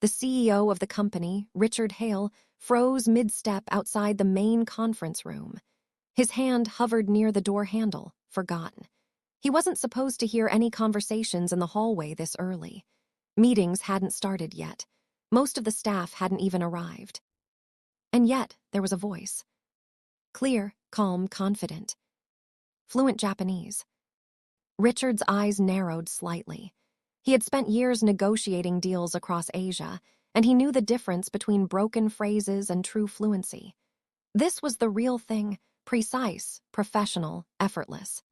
The CEO of the company, Richard Hale, froze mid-step outside the main conference room. His hand hovered near the door handle, forgotten. He wasn't supposed to hear any conversations in the hallway this early. Meetings hadn't started yet. Most of the staff hadn't even arrived. And yet, there was a voice. Clear, calm, confident. Fluent Japanese. Richard's eyes narrowed slightly. He had spent years negotiating deals across Asia, and he knew the difference between broken phrases and true fluency. This was the real thing, precise, professional, effortless.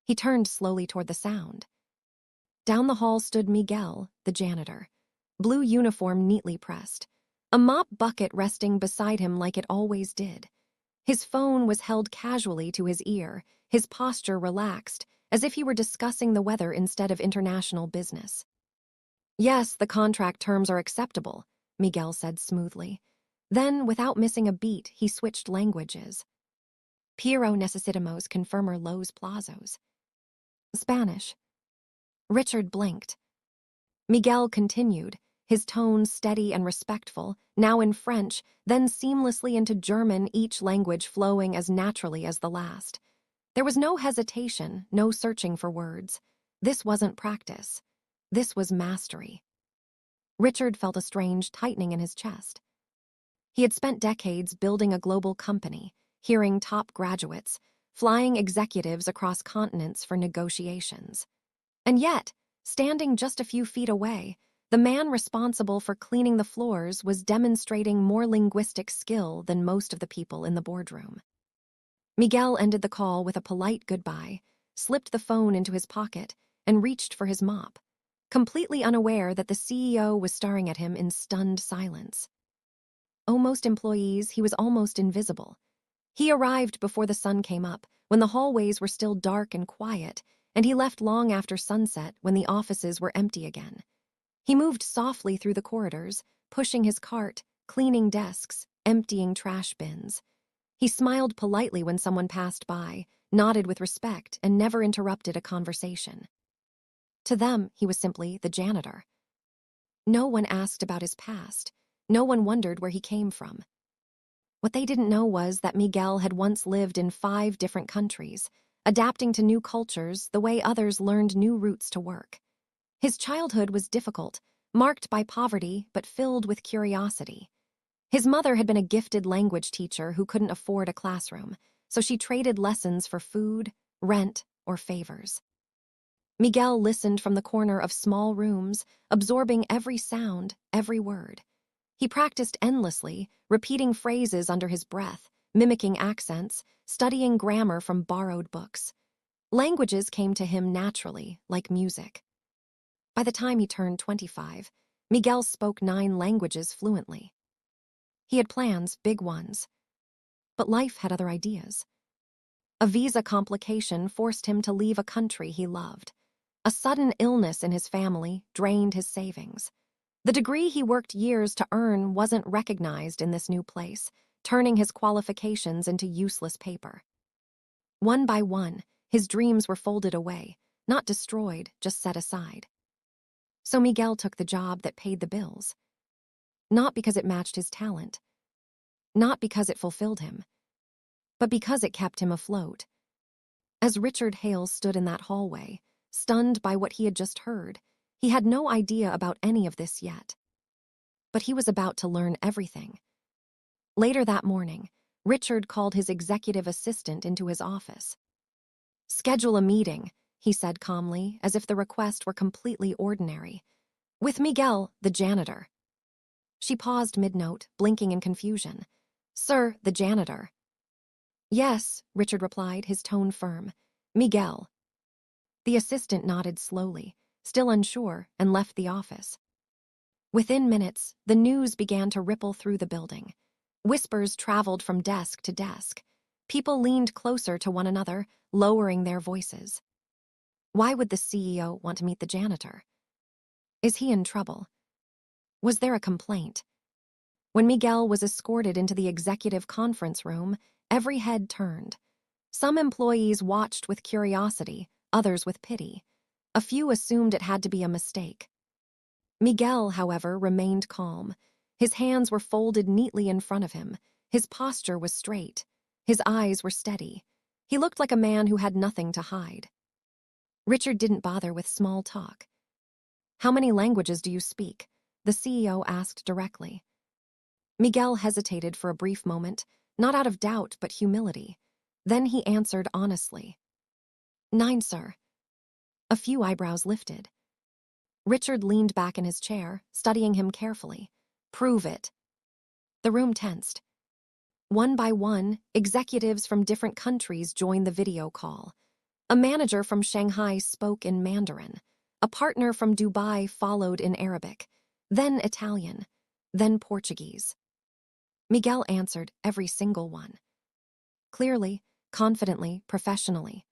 He turned slowly toward the sound. Down the hall stood Miguel, the janitor. Blue uniform neatly pressed. A mop bucket resting beside him like it always did. His phone was held casually to his ear, his posture relaxed, as if he were discussing the weather instead of international business. Yes, the contract terms are acceptable, Miguel said smoothly. Then, without missing a beat, he switched languages. Pero necesitamos confirmar los plazos. Spanish. Richard blinked. Miguel continued, his tone steady and respectful, now in French, then seamlessly into German, each language flowing as naturally as the last. There was no hesitation, no searching for words. This wasn't practice. This was mastery. Richard felt a strange tightening in his chest. He had spent decades building a global company, hearing top graduates, flying executives across continents for negotiations. And yet, standing just a few feet away, the man responsible for cleaning the floors was demonstrating more linguistic skill than most of the people in the boardroom. Miguel ended the call with a polite goodbye, slipped the phone into his pocket, and reached for his mop, completely unaware that the CEO was staring at him in stunned silence. Most employees, he was almost invisible. He arrived before the sun came up, when the hallways were still dark and quiet, and he left long after sunset when the offices were empty again. He moved softly through the corridors, pushing his cart, cleaning desks, emptying trash bins. He smiled politely when someone passed by, nodded with respect, and never interrupted a conversation. To them, he was simply the janitor. No one asked about his past. No one wondered where he came from. What they didn't know was that Miguel had once lived in 5 different countries, adapting to new cultures the way others learned new routes to work. His childhood was difficult, marked by poverty but filled with curiosity. His mother had been a gifted language teacher who couldn't afford a classroom, so she traded lessons for food, rent, or favors. Miguel listened from the corner of small rooms, absorbing every sound, every word. He practiced endlessly, repeating phrases under his breath, mimicking accents, studying grammar from borrowed books. Languages came to him naturally, like music. By the time he turned 25, Miguel spoke 9 languages fluently. He had plans, big ones. But life had other ideas. A visa complication forced him to leave a country he loved. A sudden illness in his family drained his savings. The degree he worked years to earn wasn't recognized in this new place, turning his qualifications into useless paper. One by one, his dreams were folded away, not destroyed, just set aside. So Miguel took the job that paid the bills. Not because it matched his talent, not because it fulfilled him, but because it kept him afloat. As Richard Hale stood in that hallway, stunned by what he had just heard, he had no idea about any of this yet. But he was about to learn everything. Later that morning, Richard called his executive assistant into his office. "Schedule a meeting," he said calmly, as if the request were completely ordinary. "With Miguel, the janitor." She paused mid-note, blinking in confusion. "Sir, the janitor." "Yes," Richard replied, his tone firm. "Miguel." The assistant nodded slowly, still unsure, and left the office. Within minutes, the news began to ripple through the building. Whispers traveled from desk to desk. People leaned closer to one another, lowering their voices. Why would the CEO want to meet the janitor? Is he in trouble? Was there a complaint? When Miguel was escorted into the executive conference room, every head turned. Some employees watched with curiosity, others with pity. A few assumed it had to be a mistake. Miguel, however, remained calm. His hands were folded neatly in front of him. His posture was straight. His eyes were steady. He looked like a man who had nothing to hide. Richard didn't bother with small talk. "How many languages do you speak?" the CEO asked directly. Miguel hesitated for a brief moment, not out of doubt but humility. Then he answered honestly. "9, sir." A few eyebrows lifted. Richard leaned back in his chair, studying him carefully. "Prove it." The room tensed. One by one, executives from different countries joined the video call. A manager from Shanghai spoke in Mandarin. A partner from Dubai followed in Arabic, then Italian, then Portuguese. Miguel answered every single one. Clearly, confidently, professionally.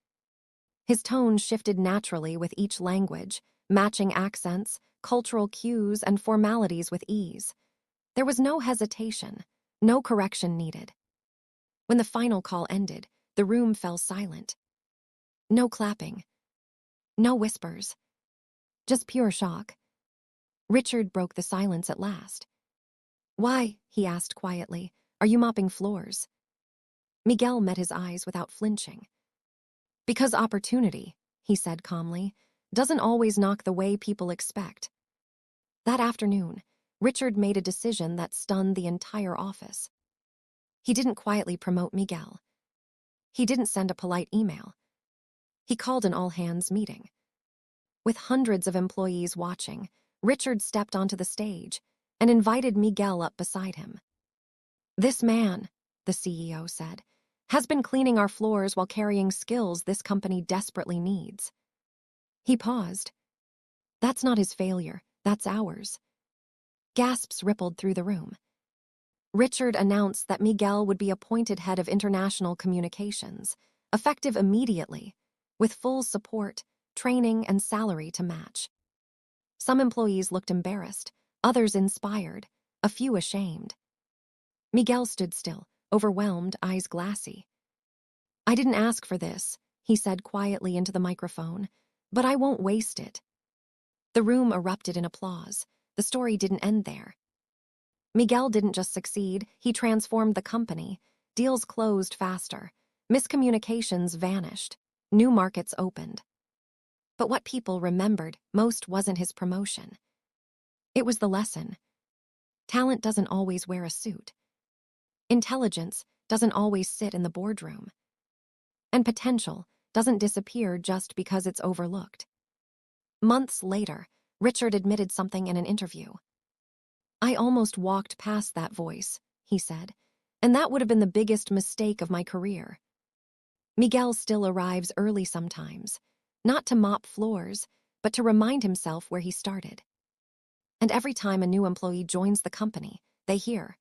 His tone shifted naturally with each language, matching accents, cultural cues, and formalities with ease. There was no hesitation, no correction needed. When the final call ended, the room fell silent. No clapping. No whispers. Just pure shock. Richard broke the silence at last. "Why," he asked quietly, "are you mopping floors?" Miguel met his eyes without flinching. "Because opportunity," he said calmly, "doesn't always knock the way people expect." That afternoon, Richard made a decision that stunned the entire office. He didn't quietly promote Miguel. He didn't send a polite email. He called an all-hands meeting. With hundreds of employees watching, Richard stepped onto the stage and invited Miguel up beside him. "This man," the CEO said, "has been cleaning our floors while carrying skills this company desperately needs." He paused. "That's not his failure, that's ours." Gasps rippled through the room. Richard announced that Miguel would be appointed head of international communications, effective immediately, with full support, training, and salary to match. Some employees looked embarrassed, others inspired, a few ashamed. Miguel stood still, overwhelmed, eyes glassy. "I didn't ask for this," he said quietly into the microphone, "but I won't waste it." The room erupted in applause. The story didn't end there. Miguel didn't just succeed, he transformed the company. Deals closed faster. Miscommunications vanished. New markets opened. But what people remembered most wasn't his promotion. It was the lesson. Talent doesn't always wear a suit. Intelligence doesn't always sit in the boardroom. And potential doesn't disappear just because it's overlooked. Months later, Richard admitted something in an interview. "I almost walked past that voice," he said, "and that would have been the biggest mistake of my career." Miguel still arrives early sometimes, not to mop floors, but to remind himself where he started. And every time a new employee joins the company, they hear,